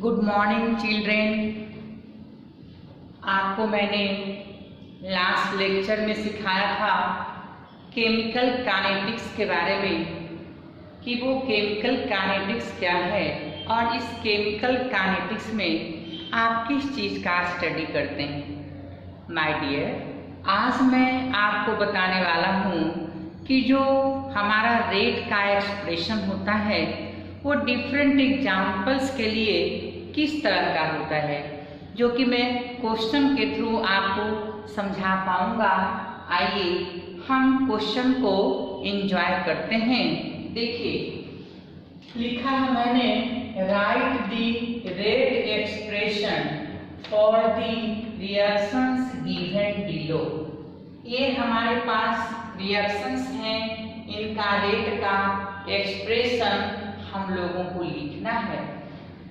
Good morning children. आपको मैंने last lecture में सिखाया था केमिकल काइनेटिक्स के बारे में कि वो केमिकल काइनेटिक्स क्या है और इस केमिकल काइनेटिक्स में आप किस चीज़ का स्टडी करते हैं। माय डियर, आज मैं आपको बताने वाला हूँ कि जो हमारा रेट का एक्सप्रेशन होता है वो डिफरेंट एग्जाम्पल्स के लिए किस तरह का होता है, जो कि मैं क्वेश्चन के थ्रू आपको समझा पाऊंगा। आइए हम क्वेश्चन को एंजॉय करते हैं। देखिए, लिखा है मैंने, right the rate expression for the reactions given below. ये हमारे पास रिएक्शंस हैं, इनका रेट का एक्सप्रेशन हम लोगों को लिखना है।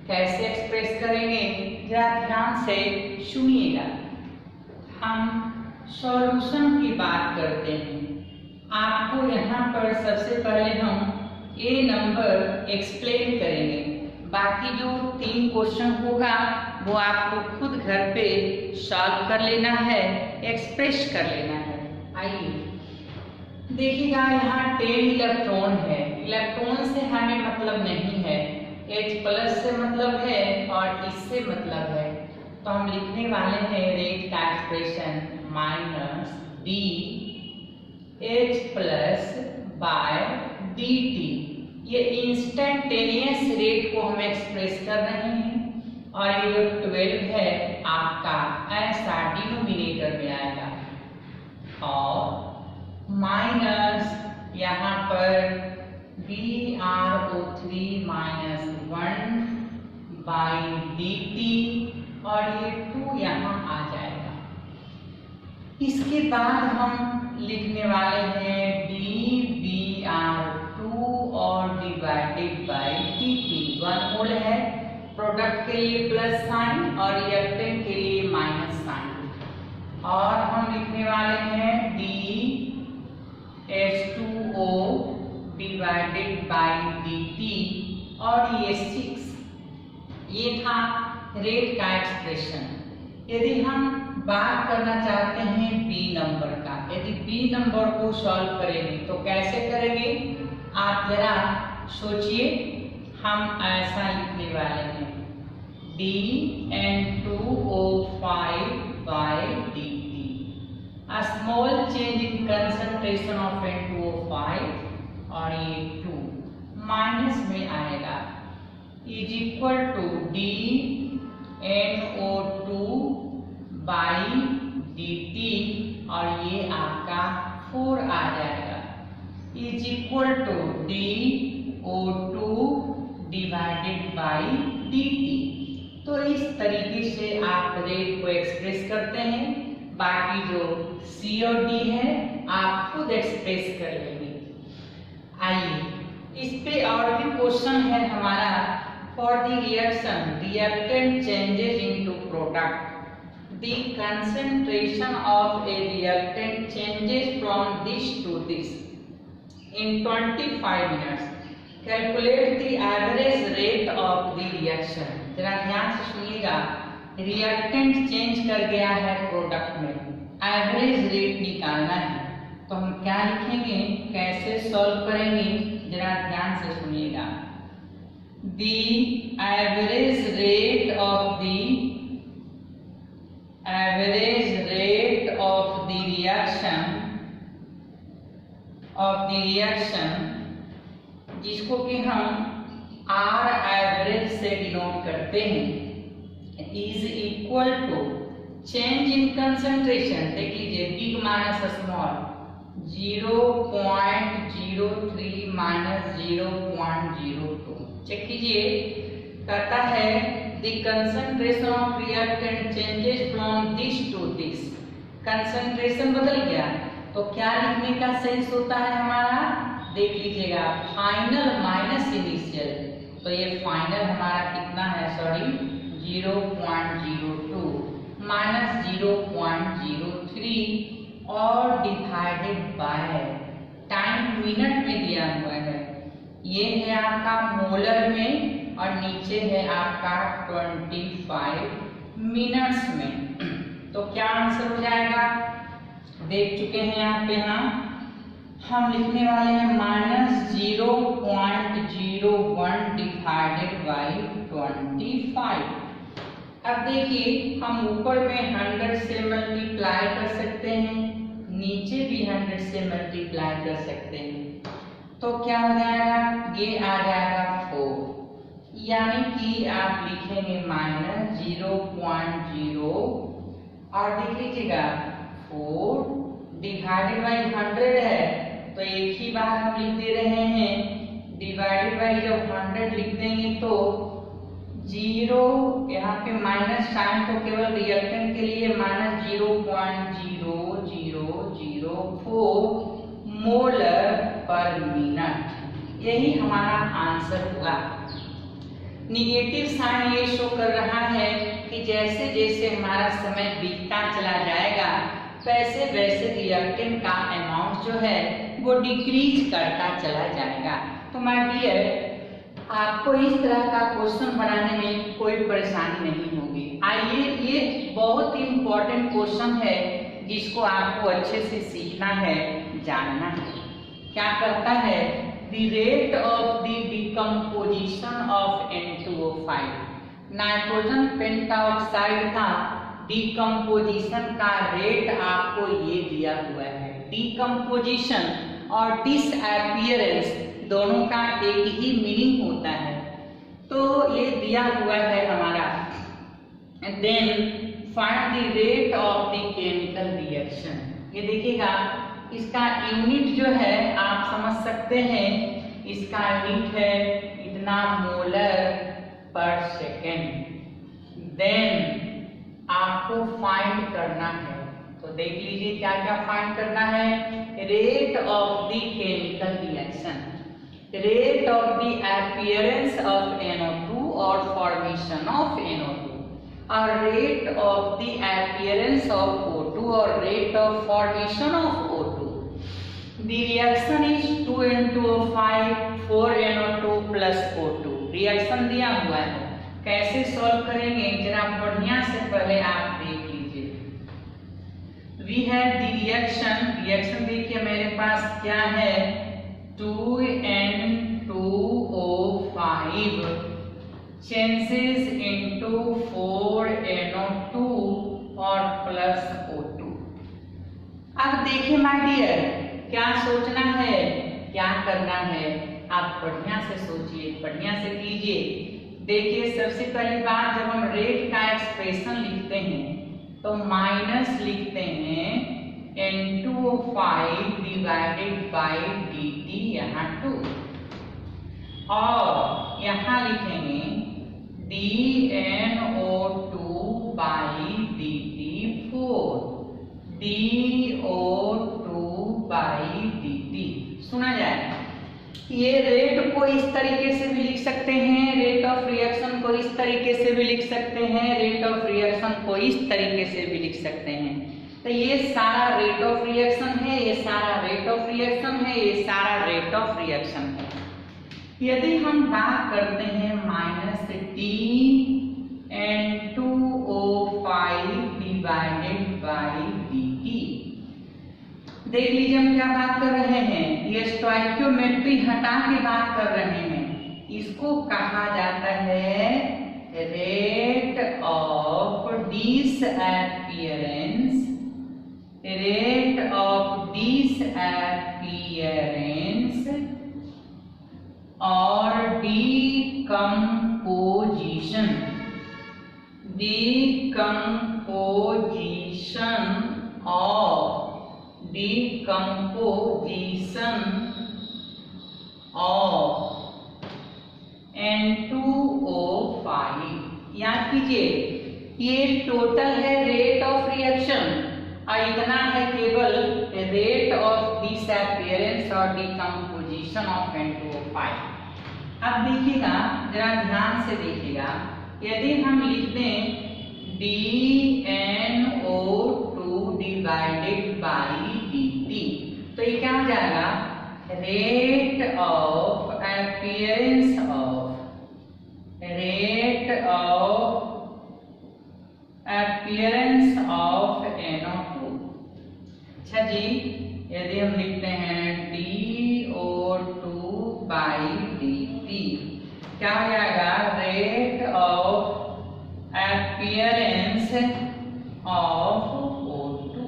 कैसे एक्सप्रेस करेंगे, जरा ध्यान से सुनिएगा। हम सॉल्यूशन की बात करते हैं। आपको यहाँ पर सबसे पहले हम ए नंबर एक्सप्लेन करेंगे, बाकी जो 3 क्वेश्चन होगा वो आपको खुद घर पे सॉल्व कर लेना है, एक्सप्रेस कर लेना है। आइए देखिएगा, यहाँ 10 इलेक्ट्रॉन है। इलेक्ट्रॉन से हमें मतलब नहीं है, H+ से मतलब है और इससे मतलब है, तो हम लिखने वाले हैं रेट का एक्सप्रेशन -dH+/dt। ये इंस्टेंटेनियस रेट को हम एक्सप्रेस कर रहे हैं और ये जो 12 है आपका ऐसा डिनोमिनेटर में आएगा और माइनस यहाँ पर BrO3 - 1/dt और ये 2 यहाँ आ जाएगा। इसके बाद हम लिखने वाले हैं dBr2 और डिवाइडेड बाय dt। 1 मोल है, प्रोडक्ट के लिए प्लस साइन और रिएक्टेंट के लिए माइनस साइन, और हम लिखने वाले हैं dH2O डिवाइडेड बाय dt और ये 6। ये था रेट का एक्सप्रेशन। यदि हम बात करना चाहते हैं बी नंबर का, यदि बी नंबर को सॉल्व करेंगे तो कैसे करेंगे, आप जरा सोचिए। हम ऐसा लिखने वाले हैं dN2O5/dt। A small change in concentration of N2O5 और ये 2 माइनस में आएगा इज इक्वल टू dNO2/dt और ये आपका 4 आ जाएगा is equal to dO2 divided by dt। तो इस तरीके से आप रेट को एक्सप्रेस करते हैं। बाकी जो C और D है आप खुद एक्सप्रेस कर लेंगे। आइए इस पे और भी क्वेश्चन है हमारा। For the reaction reactant changes into product, the concentration of a reactant changes from this to this in 25 minutes. Calculate the average rate of the reaction. जरा ध्यान से सुनिएगा, रिएक्टेंट चेंज कर गया है प्रोडक्ट में, एवरेज रेट निकालना है, तो हम क्या लिखेंगे, कैसे सॉल्व करेंगे, जरा ध्यान से सुनिएगा। The average rate of the reaction जिसको कि हम R एवरेज से डिनोट करते हैं, is equal to change in concentration. देख लीजिए, बिग माइनस स्मॉल, 0.03 - 0.02। चेक कीजिए, कहता है the concentration of reactant changes from this to this. Concentration बदल गया तो क्या लिखने का सेंस होता है हमारा, देख लीजिएगा, फाइनल माइनस इनिशियल। तो ये फाइनल हमारा कितना है, सॉरी 0.02 माइनस 0.03 और डिवाइडेड बाय टाइम मिनट में दिया हुआ है। ये है आपका मोलर में और नीचे है आपका 25 मिनट्स में। तो क्या आंसर हो जाएगा, देख चुके हैं यहाँ पे हम लिखने वाले हैं -0.01 डिवाइडेड बाई 25। अब देखिए हम ऊपर में 100 से मल्टीप्लाई कर सकते हैं, नीचे भी 100 से मल्टीप्लाई कर सकते हैं। तो क्या हो जाएगा, ये आ जाएगा 4, यानी कि आप लिखेंगे -0.0 और देख लीजिएगा 4 डिवाइडेड बाई 100 है, तो एक ही बार हम लिख दे रहे हैं। डिवाइडेड बाई जब 100 लिख देंगे तो 0 यहाँ पे माइनस साइन तो केवल रिएक्टेंट के लिए -0.0004 मोलर पर मिनट, यही हमारा आंसर हुआ। निगेटिव साइन ये शो कर रहा है कि जैसे जैसे हमारा समय बीतता चला जाएगा वैसे वैसे रिएक्टेंट का अमाउंट जो है वो डिक्रीज करता चला जाएगा। तो माय डियर, आपको इस तरह का क्वेश्चन बनाने में कोई परेशानी नहीं होगी। आइए, ये बहुत ही इम्पोर्टेंट क्वेश्चन है जिसको आपको अच्छे से सीखना है, जानना है। क्या कहता है, the rate of the decomposition of N2O5, nitrogen pentoxide का डिकम्पोजिशन का रेट आपको ये दिया हुआ है। डिकम्पोजिशन और डिसअपीयरेंस दोनों का एक ही मीनिंग होता है, तो ये दिया हुआ है हमारा। Then find the rate of the chemical reaction. ये देखिएगा, इसका यूनिट जो है आप समझ सकते हैं, इसका यूनिट है इतना मोलर पर सेकेंड। देन आपको फाइंड करना है, तो देख लीजिए क्या क्या फाइंड करना है। Rate of the chemical reaction, rate of the appearance of NO2 और फॉर्मेशन ऑफ NO2, और rate of the appearance of O2 और rate of formation of O2। The reaction is 2N2O5 4NO2 plus O2। Reaction दिया हुआ है, कैसे solve करेंगे जरा बढ़िया से पहले आप देख लीजिए। We have the reaction, reaction देखिए मेरे पास क्या है, 2N2O5 changes into 4NO2 और प्लस O2। अब देखिए माय डियर, क्या सोचना है, क्या करना है, आप बढ़िया से सोचिए, बढ़िया से कीजिए। देखिए सबसे पहली बात, जब हम रेट का एक्सप्रेशन लिखते हैं तो माइनस लिखते हैं N2O5 डिवाइडेड बाई dt, यहाँ 2, और यहाँ लिखेंगे DNO2 by dt 4, DO2 by dt। सुना जाए, ये रेट को इस तरीके से भी लिख सकते हैं, रेट ऑफ रिएक्शन को इस तरीके से भी लिख सकते हैं, रेट ऑफ रिएक्शन को इस तरीके से भी लिख सकते हैं। तो ये सारा रेट ऑफ रिएक्शन है, ये सारा रेट ऑफ रिएक्शन है, ये सारा रेट ऑफ रिएक्शन है। यदि हम बात करते हैं -DN2O5 डिवाइडेड बाई dt, देख लीजिए हम क्या बात कर रहे हैं, ये स्टोइकियोमेट्री हटा के बात कर रहे हैं। इसको कहा जाता है rate of disappearance, rate of disappearance और डिकम्पोजिशन, डिकम्पोजिशन ऑफ N2O5। याद कीजिए, ये टोटल है रेट ऑफ रिएक्शन और इतना है केवल रेट ऑफ डिसअपीयरेंस और डिकम्पोजिशन ऑफ N2O5। अब देखिएगा, जरा ध्यान से देखिएगा, यदि हम लिख दें DNO2 डिवाइडेड बाई dt, तो ये क्या हो जाएगा, रेट ऑफ अपीयरेंस ऑफ क्या हो जाएगा, rate of appearance of O2।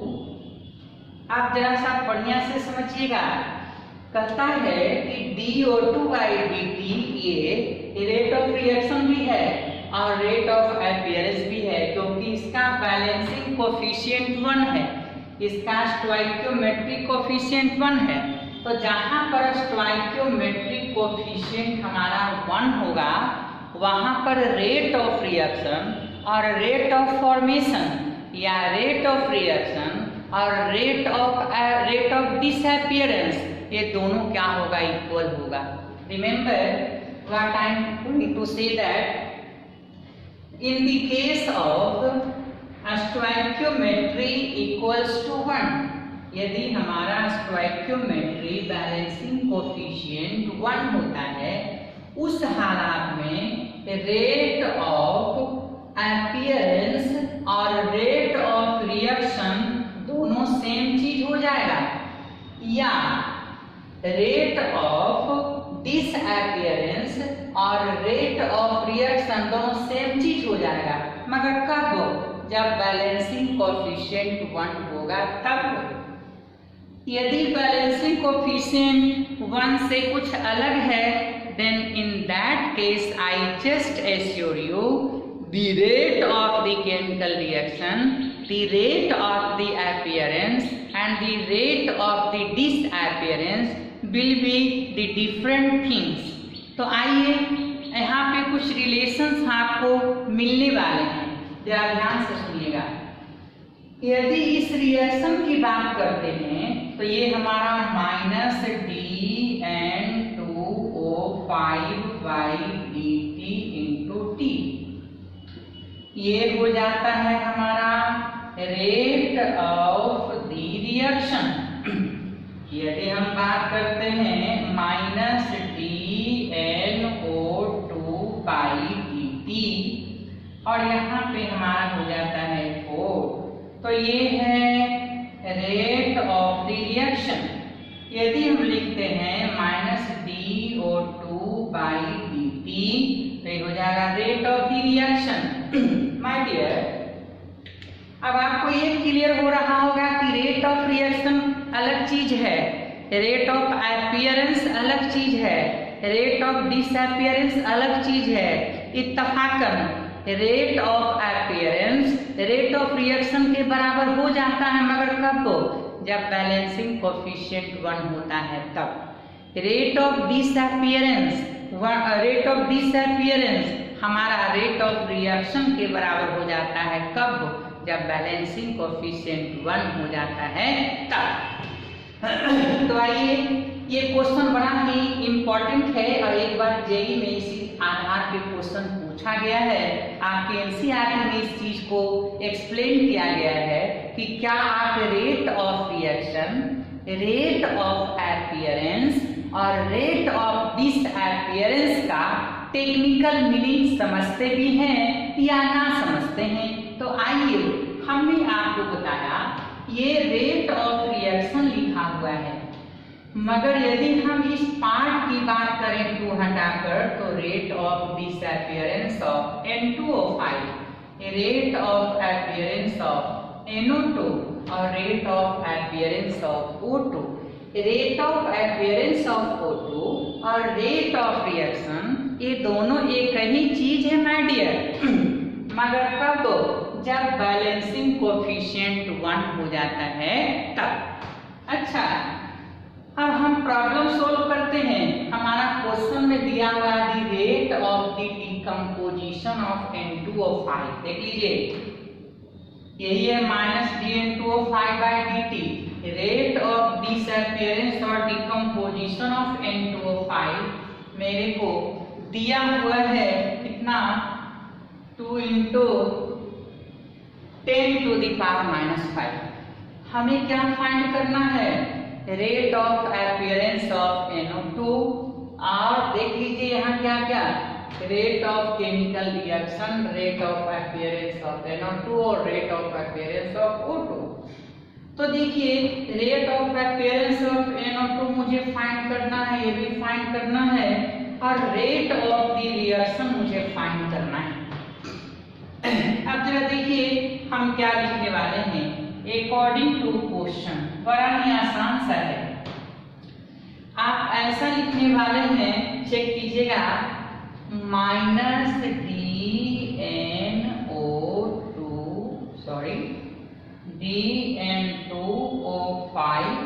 आप जरा सा बढ़िया से समझिएगा, कहता है कि DO2/dt ये रेट ऑफ रिएक्शन भी है और रेट ऑफ अपीयरेंस भी है, क्योंकि इसका बैलेंसिंग कोफिशिएंट 1 है, इसका स्टोइकियोमेट्रिक कोफिशिएंट 1 है। तो जहां पर स्टोइकियोमेट्रिक कोफिशिएंट हमारा 1 होगा, वहां पर रेट ऑफ रिएक्शन और रेट ऑफ फॉर्मेशन या रेट ऑफ रिएक्शन और रेट ऑफ डिसअपीयरेंस, ये दोनों क्या होगा, इक्वल होगा। Remember what I am going to say that in the case of stoichiometry equals to 1, यदि हमारा स्टोइकियोमेट्री बैलेंसिंग कोफिशिएंट 1 होता है, उस हालात में रेट ऑफ अपीयरेंस और रेट ऑफ रिएक्शन दोनों सेम चीज हो जाएगा, या रेट ऑफ डिसअपीयरेंस और रेट ऑफ रिएक्शन दोनों सेम चीज हो जाएगा, मगर कब, जब बैलेंसिंग कोफिशिएंट 1 होगा तब। यदि बैलेंसिंग कोफिशिएंट 1 से कुछ अलग है, then in that case I just assure you the rate of the chemical reaction, the rate of the appearance and the rate of the disappearance will be the different things। तो आइए यहाँ पे कुछ relations आपको मिलने वाले हैं, जरा ध्यान से सुनिएगा। यदि इस रिएक्शन की बात करते हैं तो ये हमारा -DN2O5/dt इंटू T, ये हो जाता है हमारा रेट ऑफ द रिएक्शन। यदि हम बात करते हैं -DNO2/dt और यहाँ पे हमारा हो जाता है 4, तो ये है रेट ऑफ द रिएक्शन। यदि हम लिखते हैं -DO2/dt तो ये हो जाएगा rate of the reaction. My dear, अब आपको ये क्लियर हो रहा होगा कि रेट ऑफ रिएक्शन अलग चीज है, रेट ऑफ अपीयरेंस अलग चीज है, रेट ऑफ डिसअपीयरेंस अलग चीज है। इत्तफाकन rate of appearance rate of reaction के बराबर हो जाता है, मगर कब, जब बैलेंसिंग कोफिशिएंट 1 होता है तब। रेट ऑफ डिसअपीयरेंस हमारा रेट ऑफ रिएक्शन के बराबर हो जाता है, कब, जब बैलेंसिंग कोफिशिएंट 1 हो जाता है तब। तो आइए, ये क्वेश्चन बड़ा ही इम्पोर्टेंट है और एक बार जेईई में इसी आधार पे क्वेश्चन पूछा गया है। आपके एनसीईआरटी में इस चीज को एक्सप्लेन किया गया है कि क्या आप rate of reaction, rate of appearance और रेट ऑफ डिसअपीयरेंस का टेक्निकल मीनिंग समझते भी हैं या ना समझते हैं। तो आइए, हमने आपको बताया ये रेट ऑफ रिएक्शन लिखा हुआ है, मगर यदि हम इस पार्ट की बात करें 2 हटाकर, तो rate of disappearance of N2O5, rate of appearance of NO2 और rate of appearance of O2। Rate of appearance of O2 और रेट ऑफ रिएक्शन ये दोनों एक ही चीज है माय डियर, मगर कब, जब बैलेंसिंग कोफिशिएंट 1 हो जाता है तब। अच्छा, अब हम प्रॉब्लम सोल्व करते हैं। हमारा क्वेश्चन में दिया हुआ है the rate of the decomposition of N2O5। देख लीजिए, यही है -DN2O5/dt, रेट ऑफ डिसअपीयरेंस और डिकम्पोजिशन ऑफ N2O5 मेरे को दिया हुआ है कितना, 2 × 10⁻⁵। हमें क्या फाइंड करना है, rate of appearance of NO2 और देख लीजिए यहाँ क्या क्या, rate of chemical reaction, rate of appearance of NO2 और rate of appearance of O2। तो देखिए, rate of appearance of NO2 मुझे फाइंड करना है, ये भी फाइंड करना है, और रेट ऑफ द रिएक्शन मुझे फाइंड करना है। अब जरा देखिए हम क्या लिखने वाले हैं। अकॉर्डिंग टू क्वेश्चन, बड़ा ही आसान सा है। आप ऐसा लिखने वाले हैं, चेक कीजिएगा,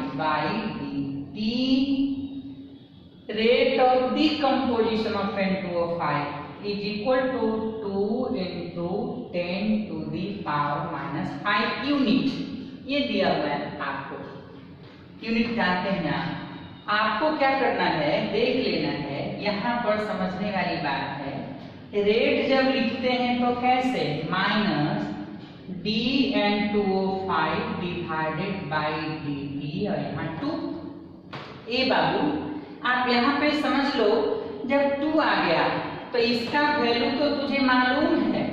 -DN2O5/dt rate of decomposition of N2O5 is equal to 2 into 10 to the power -5 unit. ये दिया हुआ है आपको, यूनिट जानते हैं आप। आपको क्या करना है, देख लेना है। यहाँ पर समझने वाली बात है, रेट जब लिखते हैं तो कैसे, -DN2O5/dt और यहाँ 2। ए बाबू आप यहाँ पे समझ लो, जब 2 आ गया तो इसका वैल्यू तो तुझे मालूम है,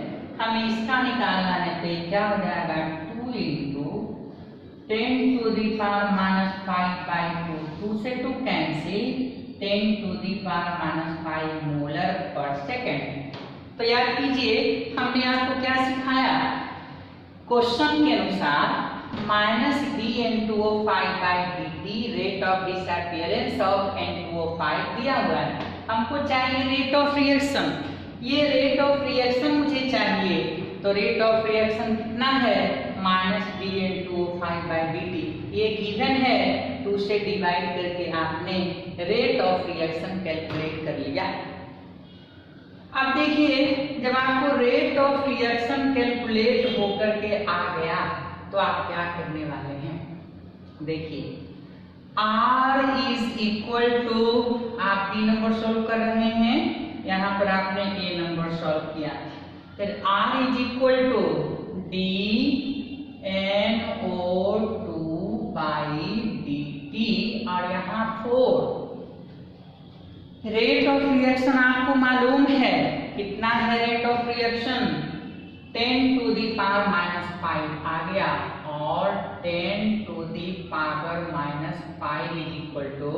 हमें इसका निकालना है। तो क्या हो जाएगा, 2 into 10 to the power -5/2, 2 से 2 cancel, 10 to the power -5 molar per second. तो याद कीजिए हमने आपको क्या सिखाया, क्वेश्चन के अनुसार -DN2O5/dt rate of disappearance of N2O5 दिया हुआ है। हमको चाहिए रेट ऑफ रिएक्शन। ये रेट ऑफ रिएक्शन मुझे चाहिए, तो रेट ऑफ रिएक्शन कितना है, -DN2O5/dt। ये गिवन है, 2 से डिवाइड करके आपने रेट ऑफ रिएक्शन कैलकुलेट कर लिया। अब देखिए जब आपको रेट ऑफ रिएक्शन कैलकुलेट होकर के आ गया तो आप क्या करने वाले हैं, देखिए R इज इक्वल टू, आप 3 नंबर सॉल्व कर रहे हैं, यहाँ पर आपने A नंबर सॉल्व किया, फिर R is equal to DNO2/dt और यहाँ 4। रेट ऑफ रिएक्शन आपको मालूम है, कितना है rate of reaction, 10 to the power -5 आ गया, और 10 to the power -5 is equal to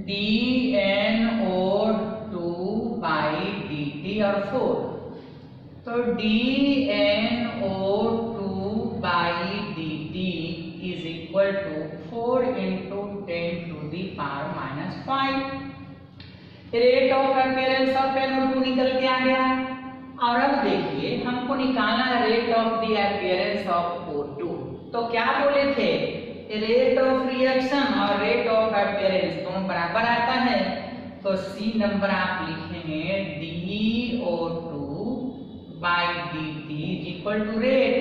DNO2/dt और 4। तो DNO2/dt is equal to 4 into 10 to the power -5। Rate of appearance of NO2 निकल के आ गया। और अब देखिए हमको निकालना है rate of the appearance of O2। तो क्या बोले थे, रेट ऑफ रिएक्शन और रेट ऑफ अपीयरेंस दोनों बराबर आता है, तो सी नंबर आप लिखेंगे DO2/dt is equal to rate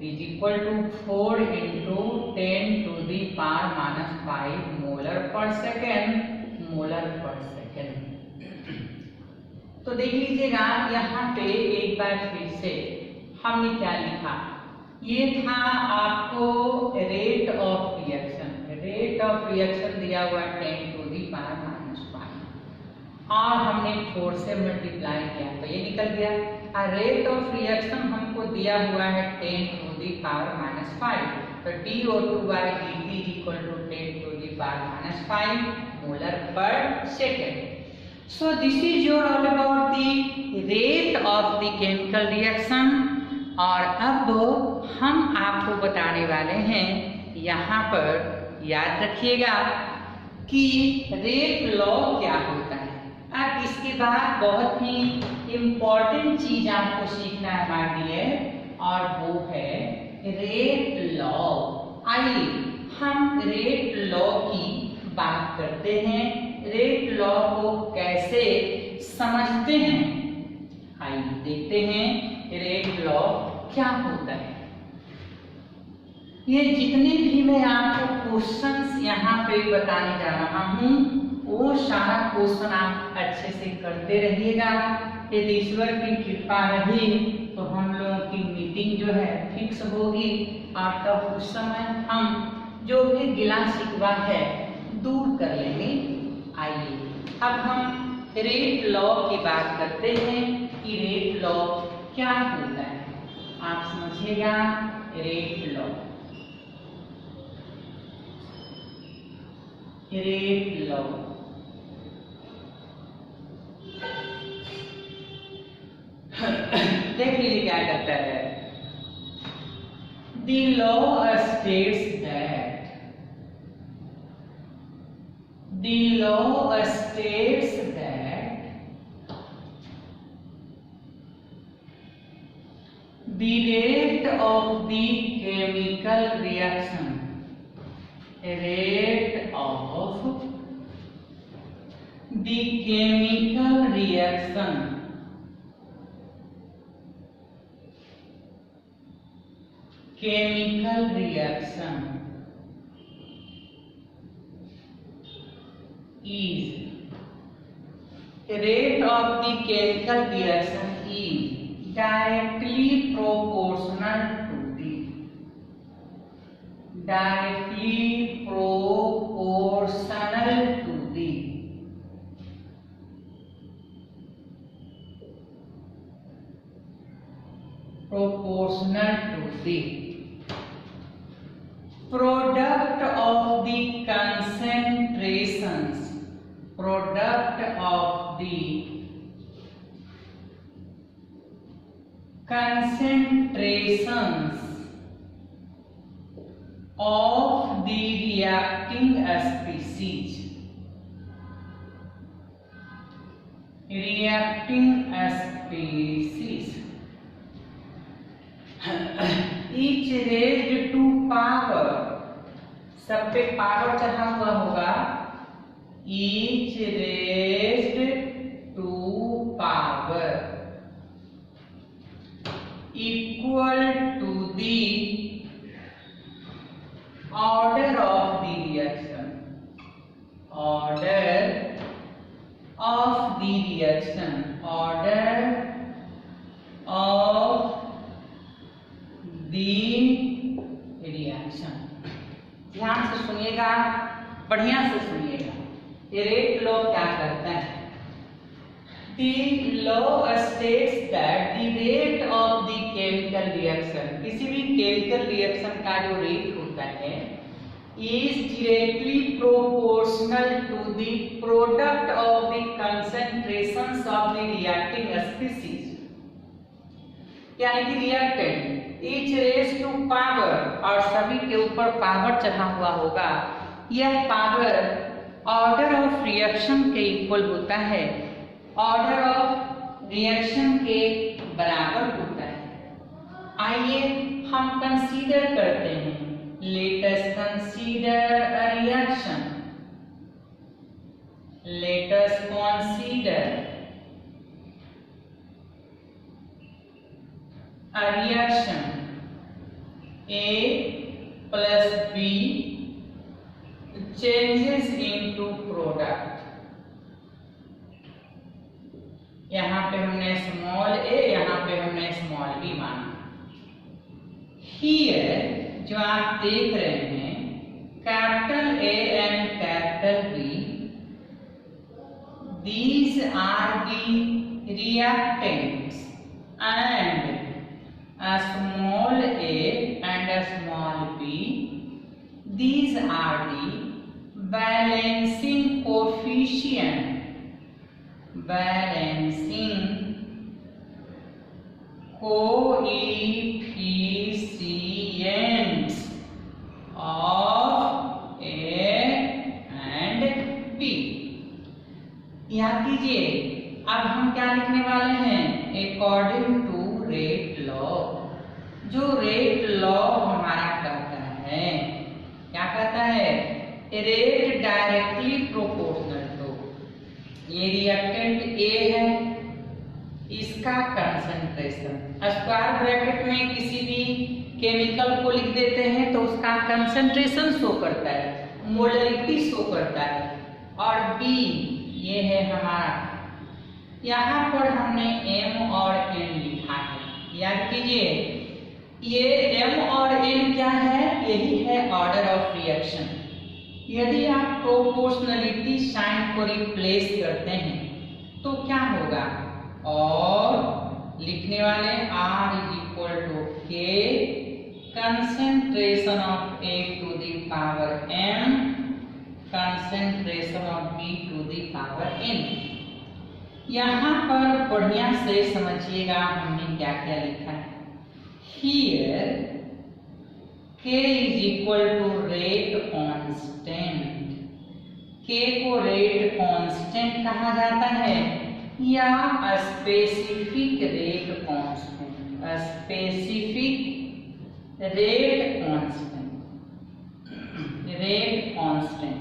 is equal to 4 into 10 to the power -5 molar per second. तो देख लीजिएगा यहाँ पे एक बार फिर से हमने क्या लिखा, ये था आपको rate of reaction. Rate of reaction दिया हुआ 10 to the power -5 और हमने 4 से मल्टीप्लाई किया तो ये निकल गया। और रेट ऑफ रिएक्शन हमको दिया हुआ है 10 to the power -5, तो DO2/dt is equal to 10 to the power -5 molar per second. So this is your all about the rate of the chemical reaction। और अब हम आपको बताने वाले हैं, यहाँ पर याद रखिएगा कि रेट लॉ क्या होता है। अब इसके बाद बहुत ही इम्पोर्टेंट चीज आपको सीखना है माय डियर, और वो है रेट लॉ। आइए हम रेट लॉ की बात करते हैं, रेट लॉ को कैसे समझते हैं, आइए देखते हैं रेट लॉ क्या होता है। ये जितने भी मैं आपको क्वेश्चंस यहाँ पे बताने जा रहा हूँ वो सारा क्वेश्चन आप अच्छे से करते रहिएगा। यदि ईश्वर की कृपा रही तो हम लोगों की मीटिंग जो है फिक्स होगी, और तब उस समय हम जो भी गिला शिकवा है दूर कर लेंगे। आइए अब हम रेट लॉ की बात करते हैं कि रेट लॉ क्या होता है। आप समझिएगा रेट लॉ। रेट लॉ देख लीजिए क्या कहता है। The law states that the rate of the chemical reaction, chemical reaction is rate of the chemical reaction is directly proportional to the product of the concentrations of the reacting species. Each raised to power, सब पे power चढ़ा हुआ होगा, each raised to power equal to the order of the reaction, ध्यान से सुनिएगा, बढ़िया से सुनिएगा। ये रेट लॉ क्या करता है? The law states that the rate of the chemical reaction, किसी भी chemical reaction का जो रेट होता है, is directly proportional to the product of the concentrations of the reacting species. यानी कि reactant each raised to power, और सभी के ऊपर पावर चढ़ा हुआ होगा, यह पावर ऑर्डर ऑफ रिएक्शन के इक्वल होता है, ऑर्डर ऑफ रिएक्शन के बराबर होता है। आइए हम कंसीडर करते हैं, let us consider a reaction, let us consider a reaction A plus B changes into product। यहाँ पे हमने स्मॉल a, यहाँ पे हमने स्मॉल b माना। Here जो आप देख रहे हैं, capital A and capital B, these are the reactants and a small a and a small b, these are the balancing coefficients of a and b। याद कीजिए, अब हम क्या लिखने वाले हैं? According to rate law. जो रेट लॉ हमारा कहता है, क्या कहता है? रेट डायरेक्टली प्रोपोर्शनल टू, ये रिएक्टेंट ए है, इसका कंसंट्रेशन, स्क्वायर ब्रैकेट में किसी भी केमिकल को लिख देते हैं तो उसका कंसंट्रेशन शो करता है, मोलरिटी शो करता है, और बी ये है हमारा। यहाँ पर हमने m और n लिखा है, याद कीजिए, ये m और n क्या है? यही है ऑर्डर ऑफ रिएक्शन। यदि आप प्रोपोर्शनलिटी साइन को रिप्लेस करते हैं तो क्या होगा? और लिखने वाले r is equal to k concentration of a to the power m, concentration of b to the power n। यहाँ पर बढ़िया से समझिएगा हमने क्या क्या लिखा है। Here k is equal to rate constant. k को रेट कांस्टेंट कहा जाता है या specific rate constant, specific rate constant, rate constant.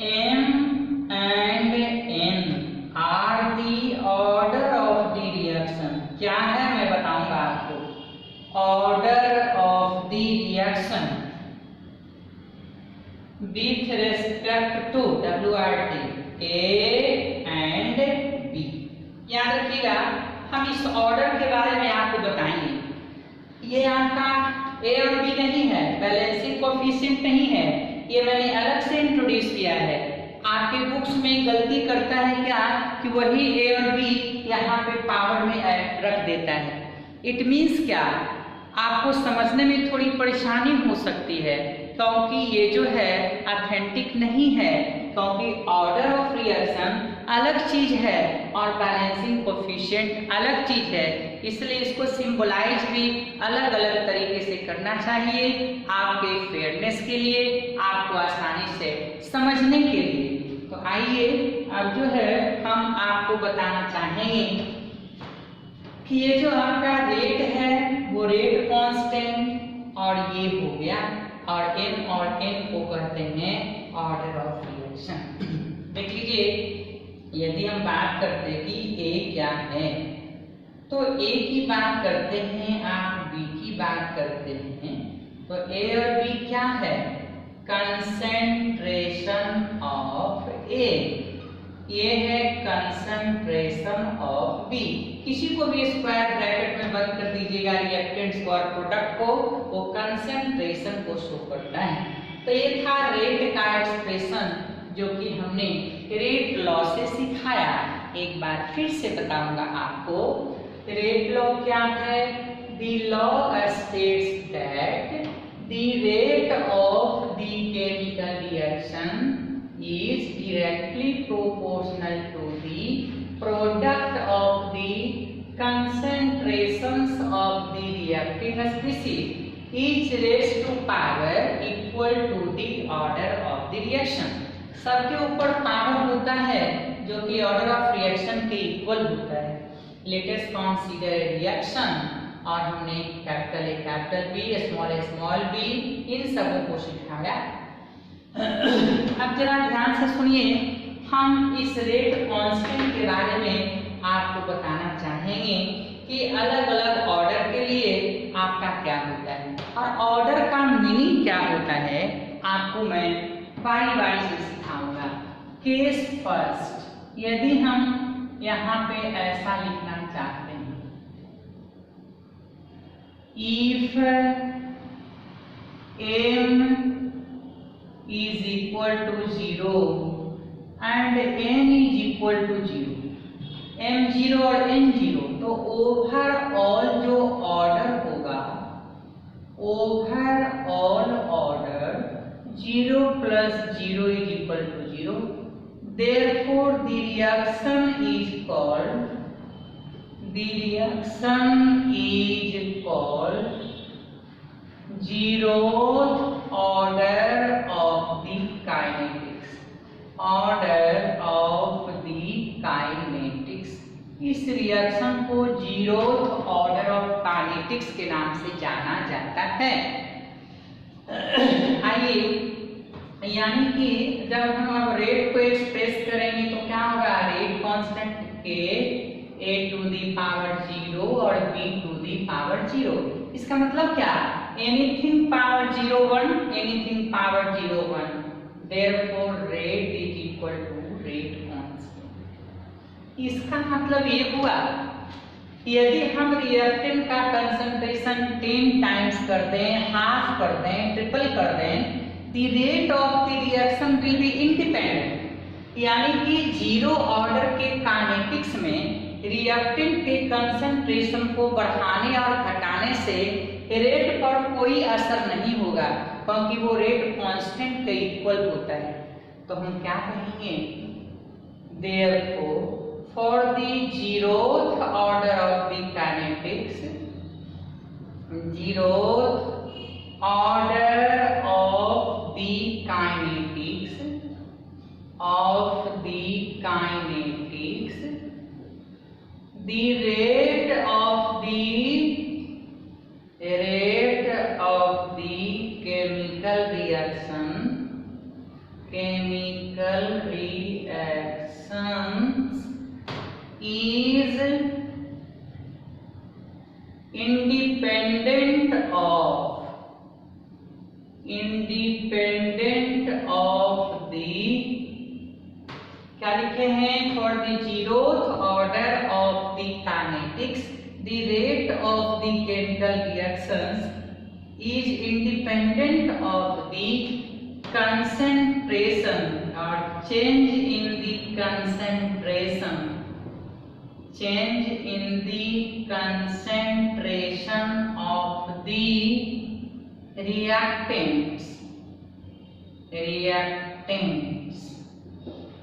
m and n are the order of the reaction. क्या है मैं बताऊंगा आपको। Order of the reaction with respect to WRT A and B। याद रखिएगा हम इस ऑर्डर के बारे में आपको बताएंगे। ये आपका A और B नहीं है, बैलेंसिंग कोएफिशिएंट नहीं है, ये मैंने अलग से इंट्रोड्यूस किया है। आपके बुक्स में गलती करता है क्या कि वही A और B यहाँ पे पावर में रख देता है। इट मीन्स क्या, आपको समझने में थोड़ी परेशानी हो सकती है क्योंकि ये जो है ऑथेंटिक नहीं है, क्योंकि ऑर्डर ऑफ रिएक्शन अलग चीज है और बैलेंसिंग कोएफिशिएंट अलग चीज है, इसलिए इसको सिंबलाइज भी अलग अलग तरीके से करना चाहिए आपके फेयरनेस के लिए, आपको आसानी से समझने के लिए। तो आइए अब जो है हम आपको बताना चाहेंगे कि ये जो आपका रेट है वो रेट कांस्टेंट और ये हो गया, और m और n को कहते हैं ऑर्डर ऑफ रिएक्शन। देख लीजिए, यदि हम बात करते हैं कि A क्या है तो A की बात करते हैं, आप B की बात करते हैं, तो A और B क्या है, कंसंट्रेशन ऑफ A, ये है कंसंट्रेशन ऑफ B। किसी को भी स्क्वायर ब्रैकेट में बंद कर दीजिएगा रिएक्टेंट्स को और प्रोडक्ट को, वो कंसंट्रेशन को शो करता है। तो ये था रेट का एक्सप्रेशन जो कि हमने रेट लॉ से सिखाया। एक बार फिर से बताऊंगा आपको, रेट लॉ क्या है। The law states that the rate of the chemical reaction is directly proportional to the product of the concentrations of the reactive species each raised to power equal to the order of the reaction। सबके ऊपर power होता है जो कि order of reaction के equal होता है। Latest consider reaction, और हमने capital A capital B small b इन सबों को सिखाया। अब जरा ध्यान से सुनिए, हम इस रेट कांस्टेंट के बारे में आपको बताना चाहेंगे कि अलग अलग ऑर्डर के लिए आपका क्या होता है और ऑर्डर का मीनिंग क्या होता है, आपको मैं बारी बारी से सिखाऊंगा। केस फर्स्ट, यदि हम यहाँ पे ऐसा लिखना चाहते हैं, if m is equal to 0 and n is equal to 0, m0 और n0, तो ओवरऑल जो ऑर्डर होगा, overall order 0 plus 0 is equal to 0, therefore the reaction is called zeroth order of the kinetics, order of the kinetics। इस reaction को zeroth order of kinetics के नाम से जाना जाता है। आइए, यानी कि जब हम अब रेट को एक्सप्रेस करेंगे तो क्या होगा, रेट कांस्टेंट के a टू दी पावर 0 और b टू दी पावर 0। इसका मतलब क्या, anything power 0 1, anything power 0 1, therefore rate is equal to rate constant. इसका मतलब ये हुआ, यदि हम रिएक्टेंट का कंसंट्रेशन 10 टाइम्स कर दें, हाफ कर दें, ट्रिपल कर दें, the rate of the reaction will be independent. यानी कि जीरो ऑर्डर के काइनेटिक्स में रिएक्टेंट के कंसंट्रेशन को बढ़ाने और घटाने से रेट पर कोई असर नहीं होगा, क्योंकि वो रेट कांस्टेंट के इक्वल होता है। तो हम क्या कहेंगे, therefore for zeroth order of the kinetics the rate of the chemical reactions is independent of the, क्या लिखे हैं, for the zeroth order of the kinetics the rate of the chemical reactions is independent of the concentration or change in the concentration of the reactants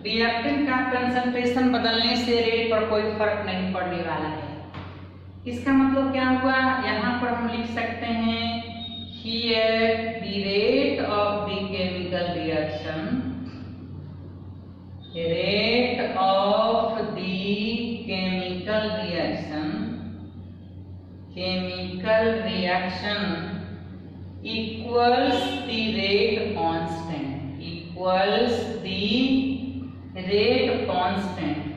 reactant का concentration बदलने से rate पर कोई फर्क नहीं पड़ने वाला है। इसका मतलब क्या हुआ, यहाँ पर हम लिख सकते हैं here the rate of the chemical reaction equals the rate constant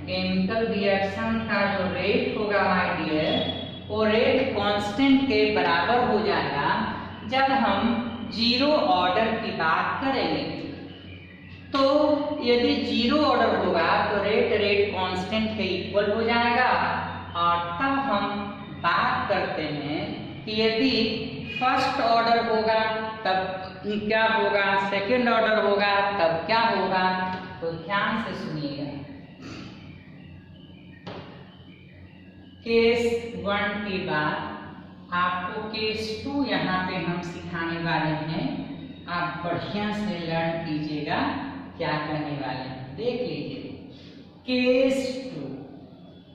chemical reaction का जो रेट होगा माय डियर, वो रेट कांस्टेंट के बराबर हो जाएगा जब हम जीरो ऑर्डर की बात करेंगे। तो यदि जीरो ऑर्डर होगा तो रेट कांस्टेंट के इक्वल हो जाएगा। और तब हम बात करते हैं कि यदि फर्स्ट ऑर्डर होगा तब क्या होगा, सेकंड ऑर्डर होगा तब क्या होगा। तो ध्यान से सुनिएगा। केस 1 के बाद आपको केस 2 यहाँ पे हम सिखाने वाले हैं। आप बढ़िया से लर्न कीजिएगा क्या करने वाले हैं, देख लीजिए।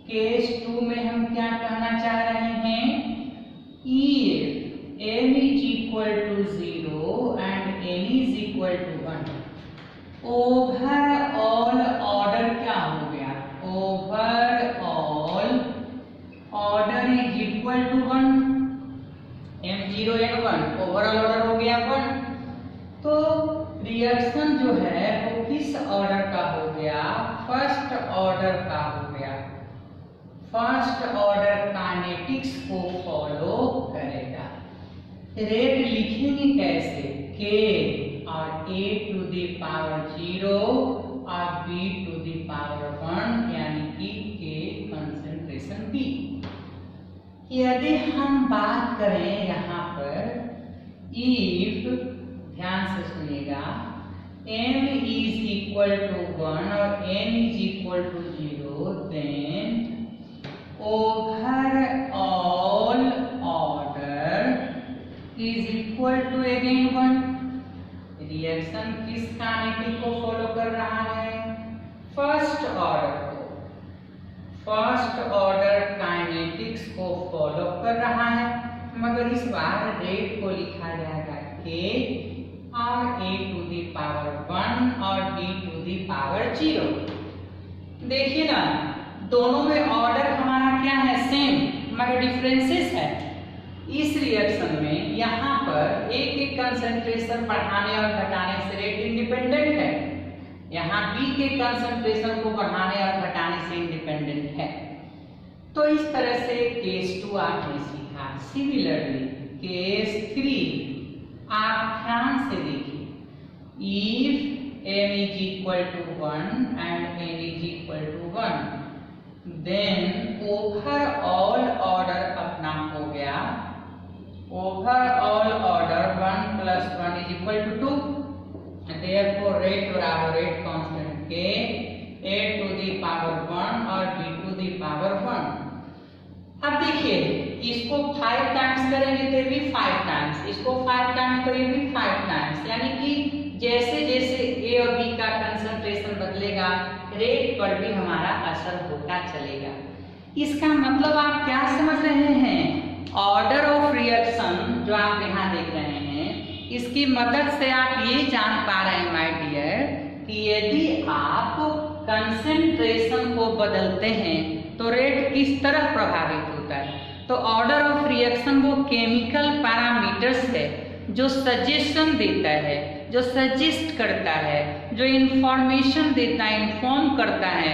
केस 2 में हम क्या कहना चाह रहे हैं, if m is equal to 0 and n is equal to 1 overall order क्या हो गया, overall order is equal to 1, m0 n 1 overall order हो गया 1। तो रिएक्शन जो है वो किस ऑर्डर का हो गया, फर्स्ट ऑर्डर का हो गया। फर्स्ट ऑर्डर काइनेटिक्स को फॉलो करेगा। रेट लिखेंगे कैसे, k और a टू द पावर 0 और b टू द पावर 1 यानी कि k कंसंट्रेशन b। यदि हम बात करें यहाँ पर if, ध्यान से सुनिएगा, m is equal to 1 और n is equal to 0 then overall order is equal to again 1। Reaction किस काइनेटिक को फॉलो कर रहा है, फर्स्ट ऑर्डर को, फर्स्ट ऑर्डर काइनेटिक्स को फॉलो कर रहा है। मगर इस बार रेट को लिखा जाएगा k और a टू द पावर 1 और b टू द पावर 0। देखिए ना, दोनों में ऑर्डर हमारा क्या है, सेम, मगर डिफरेंसेस है। इस रिएक्शन में यहाँ पर a के कंसंट्रेशन बढ़ाने और घटाने से रेट इंडिपेंडेंट है, यहाँ b के कंसंट्रेशन को बढ़ाने और घटाने से इंडिपेंडेंट है। तो इस तरह से केस 2 आपने सीखा। सिमिलरली केस 3 आप ध्यान से देखिए, if m is equal to 1 and n is equal to 1 then overall order अपना हो गया, overall order 1 + 1 is equal to 2। therefore rate बराबर rate constant k a to the power 1 और b टू द पावर 1। अब देखिए, इसको 5 times करेंगे तो भी 5 टाइम्स, इसको 5 टाइम्स करेंगे भी 5 टाइम्स, यानी कि जैसे जैसे a और b का कंसंट्रेशन बदलेगा रेट पर भी हमारा असर होता चलेगा। इसका मतलब आप क्या समझ रहे हैं, ऑर्डर ऑफ रिएक्शन जो आप यहाँ देख रहे हैं, इसकी मदद से आप ये जान पा रहे हैं माय डियर कि यदि आप कंसंट्रेशन को बदलते हैं तो रेट किस तरह प्रभावित होता है। तो ऑर्डर ऑफ रिएक्शन वो केमिकल पैरामीटर्स है जो सजेशन देता है, जो सजेस्ट करता है, जो इंफॉर्मेशन देता है, इन्फॉर्म करता है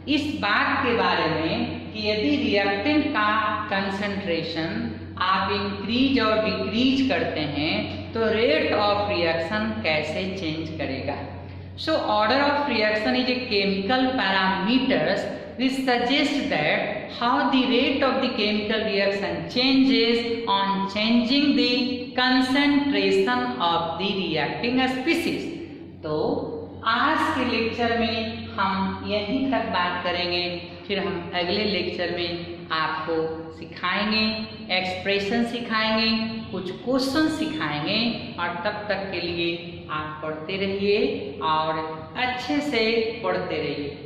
इस बात के बारे में कि यदि रिएक्टेंट का कंसंट्रेशन आप इंक्रीज और डिक्रीज करते हैं तो रेट ऑफ रिएक्शन कैसे चेंज करेगा। So order of reaction is a chemical parameters which suggest that how the rate of the chemical reaction changes on changing the concentration of the reacting species। तो आज के lecture में हम यहीं तक बात करेंगे, फिर हम अगले लेक्चर में आपको सिखाएंगे, एक्सप्रेशन सिखाएंगे, कुछ क्वेश्चन सिखाएंगे और तब तक के लिए आप पढ़ते रहिए और अच्छे से पढ़ते रहिए।